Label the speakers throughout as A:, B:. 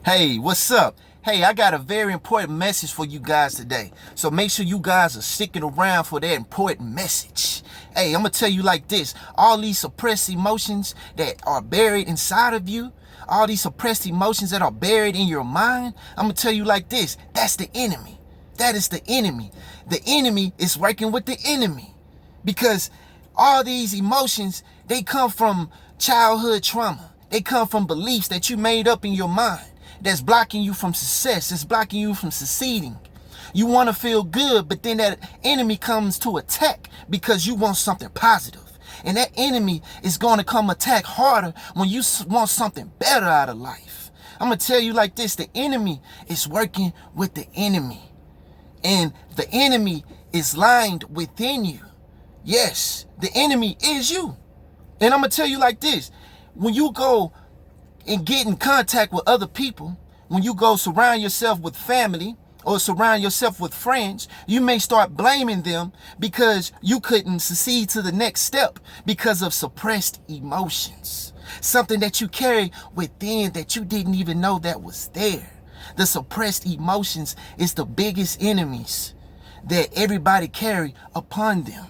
A: Hey, what's up? Hey, I got a very important message for you guys today. So make sure you guys are sticking around for that important message. Hey, I'm going to tell you like this. All these suppressed emotions that are buried inside of you, all these suppressed emotions that are buried in your mind, I'm going to tell you like this. That's the enemy. That is the enemy. The enemy is working with the enemy. Because all these emotions, they come from childhood trauma. They come from beliefs that you made up in your mind that's blocking you from success. It's blocking you from succeeding. You want to feel good, but then that enemy comes to attack because you want something positive. And that enemy is going to come attack harder when you want something better out of life. I'm going to tell you like this. The enemy is working with the enemy. And the enemy is lined within you. Yes, the enemy is you. And I'm going to tell you like this. When you go and get in contact with other people, when you go surround yourself with family or surround yourself with friends, you may start blaming them because you couldn't succeed to the next step because of suppressed emotions. Something that you carry within that you didn't even know that was there. The suppressed emotions is the biggest enemies that everybody carry upon them.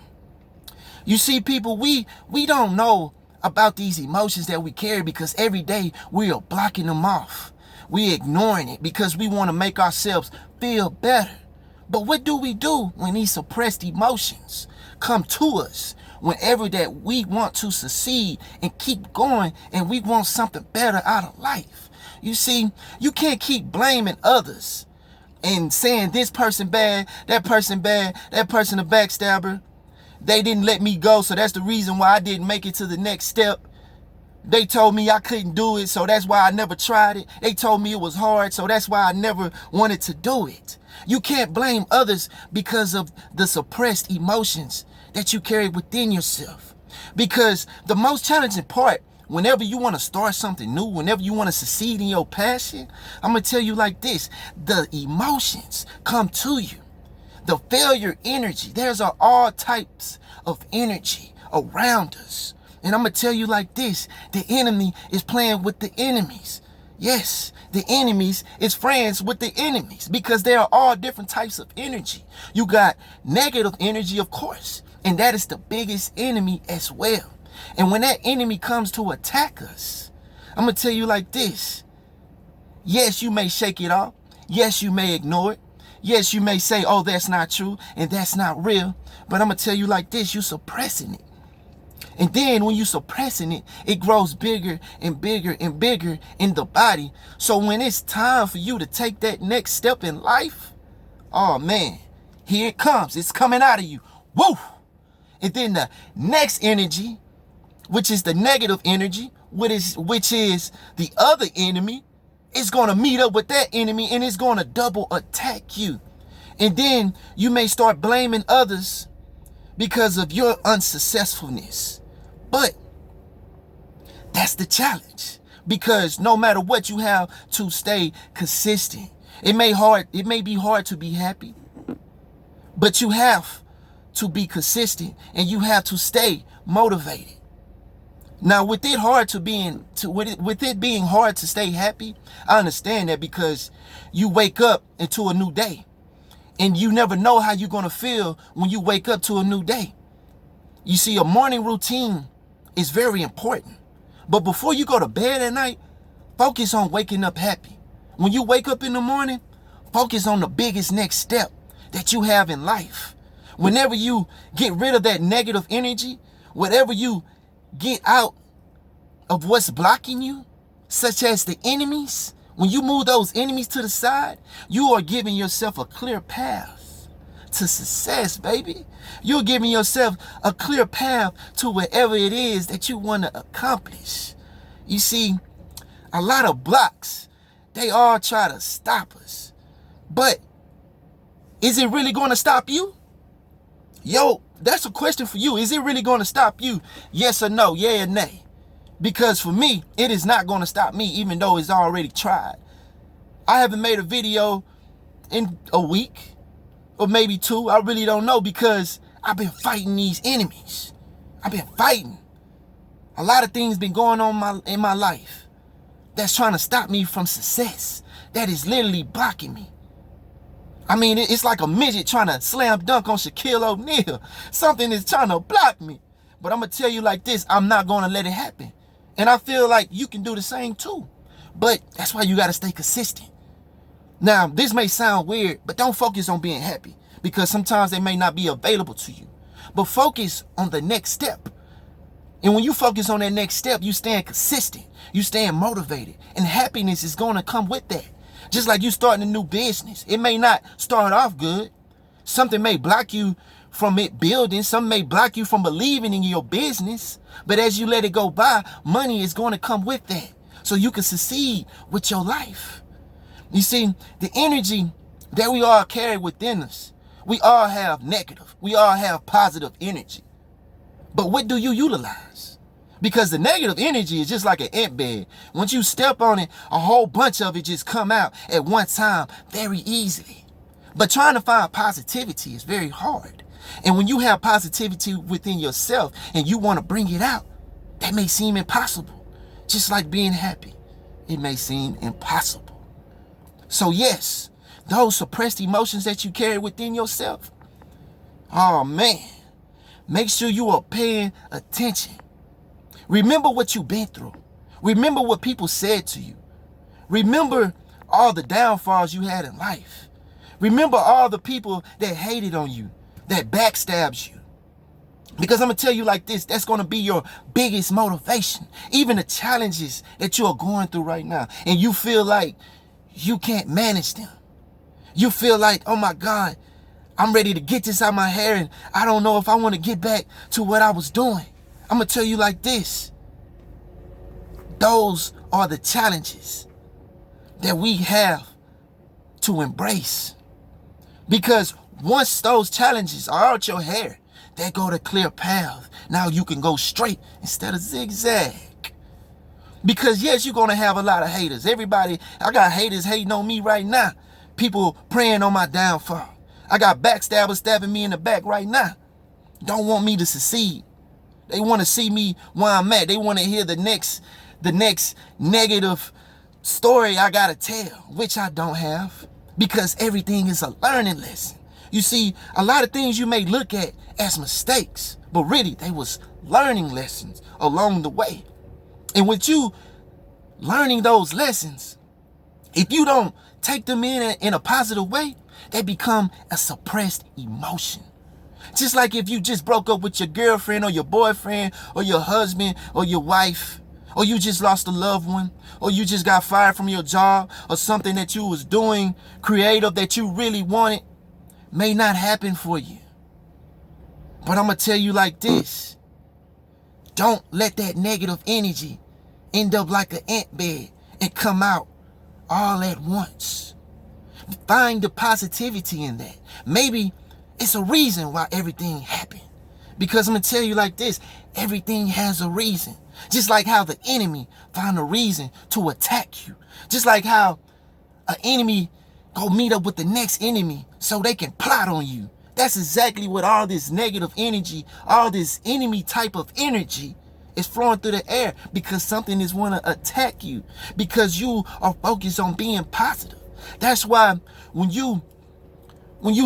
A: You see, people, we don't know about these emotions that we carry because every day we are blocking them off. We're ignoring it because we want to make ourselves feel better. But what do we do when these suppressed emotions come to us? Whenever that we want to succeed and keep going and we want something better out of life. You see, you can't keep blaming others and saying this person bad, that person a backstabber. They didn't let me go, so that's the reason why I didn't make it to the next step. They told me I couldn't do it, so that's why I never tried it. They told me it was hard, so that's why I never wanted to do it. You can't blame others because of the suppressed emotions that you carry within yourself. Because the most challenging part, whenever you want to start something new, whenever you want to succeed in your passion, I'm going to tell you like this. The emotions come to you. The failure energy. There's all types of energy around us. And I'm going to tell you like this. The enemy is playing with the enemies. Yes, the enemies is friends with the enemies because there are all different types of energy. You got negative energy, of course, and that is the biggest enemy as well. And when that enemy comes to attack us, I'm going to tell you like this. Yes, you may shake it off. Yes, you may ignore it. Yes, you may say, oh, that's not true and that's not real. But I'm going to tell you like this, you're suppressing it. And then when you're suppressing it, it grows bigger and bigger and bigger in the body. So when it's time for you to take that next step in life, oh man, here it comes. It's coming out of you. Woo! And then the next energy, which is the negative energy, which is the other enemy, it's going to meet up with that enemy and it's going to double attack you. And then you may start blaming others because of your unsuccessfulness. But that's the challenge, because no matter what, you have to stay consistent. It may be hard to be happy, but you have to be consistent and you have to stay motivated. Now, with it being hard to stay happy, I understand that because you wake up into a new day and you never know how you're going to feel when you wake up to a new day. You see, a morning routine is very important. But before you go to bed at night, focus on waking up happy. When you wake up in the morning, focus on the biggest next step that you have in life. Whenever you get rid of that negative energy, whatever you get out of what's blocking you, such as the enemies, when you move those enemies to the side, you are giving yourself a clear path to success, baby. You're giving yourself a clear path to whatever it is that you want to accomplish. You see, a lot of blocks, they all try to stop us. But is it really going to stop you? Yo, that's a question for you. Is it really going to stop you? Yes or no? Yeah or nay? Because for me, it is not going to stop me, even though it's already tried. I haven't made a video in a week or maybe two. I really don't know, because I've been fighting these enemies. I've been fighting. A lot of things been going on in my life that's trying to stop me from success, that is literally blocking me. I mean, it's like a midget trying to slam dunk on Shaquille O'Neal. Something is trying to block me. But I'm going to tell you like this, I'm not going to let it happen. And I feel like you can do the same too. But that's why you got to stay consistent. Now, this may sound weird, but don't focus on being happy, because sometimes they may not be available to you. But focus on the next step. And when you focus on that next step, you staying consistent, you staying motivated, and happiness is going to come with that. Just like you starting a new business. It may not start off good. Something may block you from it building. Something may block you from believing in your business. But as you let it go by, money is going to come with that, so you can succeed with your life. You see, the energy that we all carry within us, we all have negative, we all have positive energy. But what do you utilize? Because the negative energy is just like an ant bed. Once you step on it, a whole bunch of it just come out at one time very easily. But trying to find positivity is very hard. And when you have positivity within yourself and you want to bring it out, that may seem impossible. Just like being happy, it may seem impossible. So yes, those suppressed emotions that you carry within yourself, oh man, make sure you are paying attention. Remember what you've been through. Remember what people said to you. Remember all the downfalls you had in life. Remember all the people that hated on you, that backstabs you. Because I'm going to tell you like this, that's going to be your biggest motivation. Even the challenges that you are going through right now, and you feel like you can't manage them. You feel like, oh my God, I'm ready to get this out of my hair, and I don't know if I want to get back to what I was doing. I'm going to tell you like this. Those are the challenges that we have to embrace. Because once those challenges are out your hair, they go to clear path. Now you can go straight instead of zigzag. Because yes, you're going to have a lot of haters. Everybody, I got haters hating on me right now. People praying on my downfall. I got backstabbers stabbing me in the back right now. Don't want me to succeed. They want to see me where I'm at. They want to hear the next negative story I got to tell, which I don't have, because everything is a learning lesson. You see, a lot of things you may look at as mistakes, but really they was learning lessons along the way. And with you learning those lessons, if you don't take them in a positive way, they become a suppressed emotion. Just like if you just broke up with your girlfriend or your boyfriend or your husband or your wife, or you just lost a loved one, or you just got fired from your job, or something that you was doing creative that you really wanted may not happen for you. But I'm going to tell you like this. Don't let that negative energy end up like an ant bed and come out all at once. Find the positivity in that. Maybe it's a reason why everything happened. Because I'm going to tell you like this, everything has a reason. Just like how the enemy found a reason to attack you. Just like how an enemy go meet up with the next enemy so they can plot on you. That's exactly what all this negative energy, all this enemy type of energy is flowing through the air, because something is want to attack you, because you are focused on being positive. That's why when you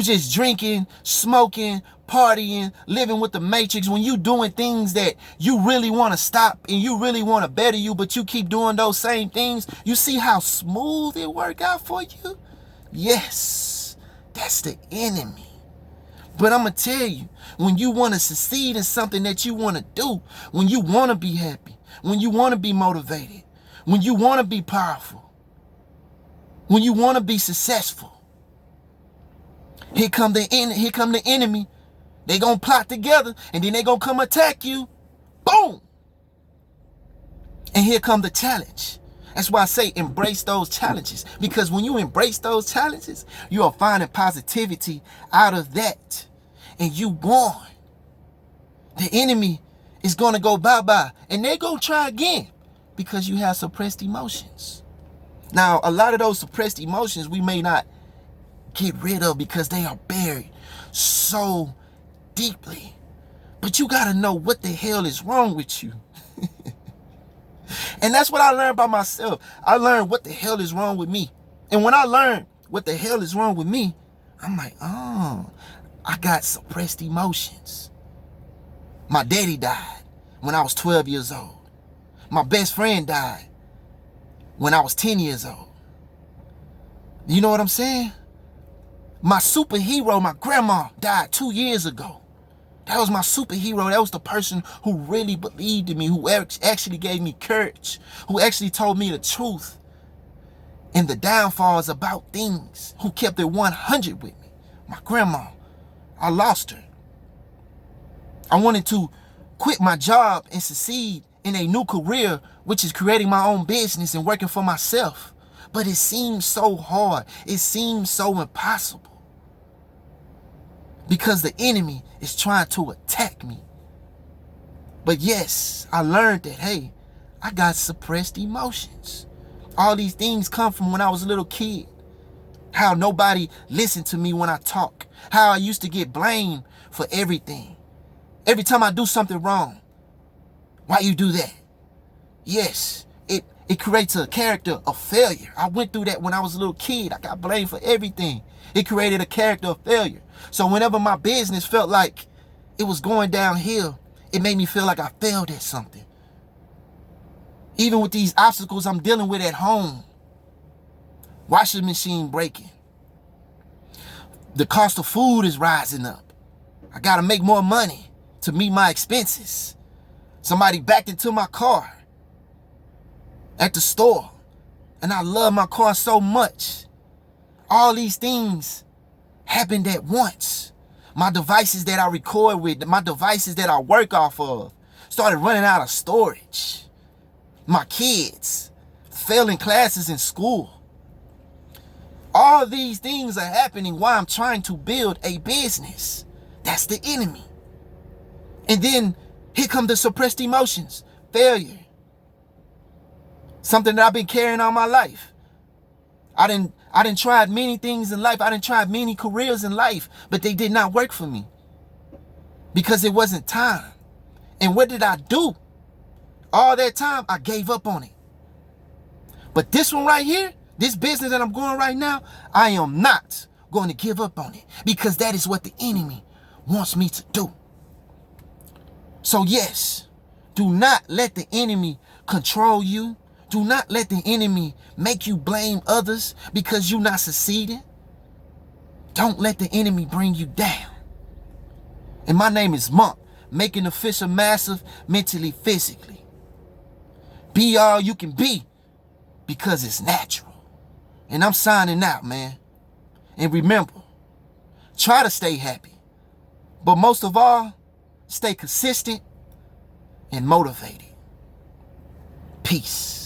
A: just drinking, smoking, partying, living with the matrix, when you doing things that you really want to stop and you really want to better you, but you keep doing those same things, you see how smooth it work out for you? Yes, that's the enemy. But I'm going to tell you, when you want to succeed in something that you want to do, when you want to be happy, when you want to be motivated, when you want to be powerful, when you want to be successful, here come the enemy. They going to plot together, and then they going to come attack you. Boom! And here come the challenge. That's why I say embrace those challenges. Because when you embrace those challenges, you are finding positivity out of that. And you won. The enemy is going to go bye-bye. And they're going to try again. Because you have suppressed emotions. Now, a lot of those suppressed emotions we may not get rid of because they are buried so deeply. But you got to know what the hell is wrong with you. And that's what I learned about myself. I learned what the hell is wrong with me. And when I learned what the hell is wrong with me, I'm like, oh, I got suppressed emotions. My daddy died when I was 12 years old. My best friend died when I was 10 years old. You know what I'm saying? My superhero, my grandma, died 2 years ago. That was my superhero. That was the person who really believed in me, who actually gave me courage, who actually told me the truth and the downfalls about things, who kept it 100 with me. My grandma, I lost her. I wanted to quit my job and succeed in a new career, which is creating my own business and working for myself. But it seems so hard. It seems so impossible. Because the enemy is trying to attack me. But yes, I learned that, hey, I got suppressed emotions. All these things come from when I was a little kid. How nobody listened to me when I talk. How I used to get blamed for everything. Every time I do something wrong. Why you do that? Yes, it creates a character of failure. I went through that when I was a little kid. I got blamed for everything. It created a character of failure. So whenever my business felt like it was going downhill, it made me feel like I failed at something. Even with these obstacles I'm dealing with at home. Washing machine breaking. The cost of food is rising up. I got to make more money to meet my expenses. Somebody backed into my car at the store. And I love my car so much. All these things happened at once. My devices that I record with, my devices that I work off of, started running out of storage. My kids failing classes in school. All these things are happening while I'm trying to build a business. That's the enemy. And then here come the suppressed emotions, failure. Something that I've been carrying all my life. I didn't try many things in life. I didn't try many careers in life, but they did not work for me because it wasn't time. And what did I do? All that time, I gave up on it. But this one right here, this business that I'm going right now, I am not going to give up on it because that is what the enemy wants me to do. So yes, do not let the enemy control you. Do not let the enemy make you blame others because you're not succeeding. Don't let the enemy bring you down. And my name is Mommp, making the fisher massive mentally, physically. Be all you can be because it's natural. And I'm signing out, man. And remember, try to stay happy. But most of all, stay consistent and motivated. Peace.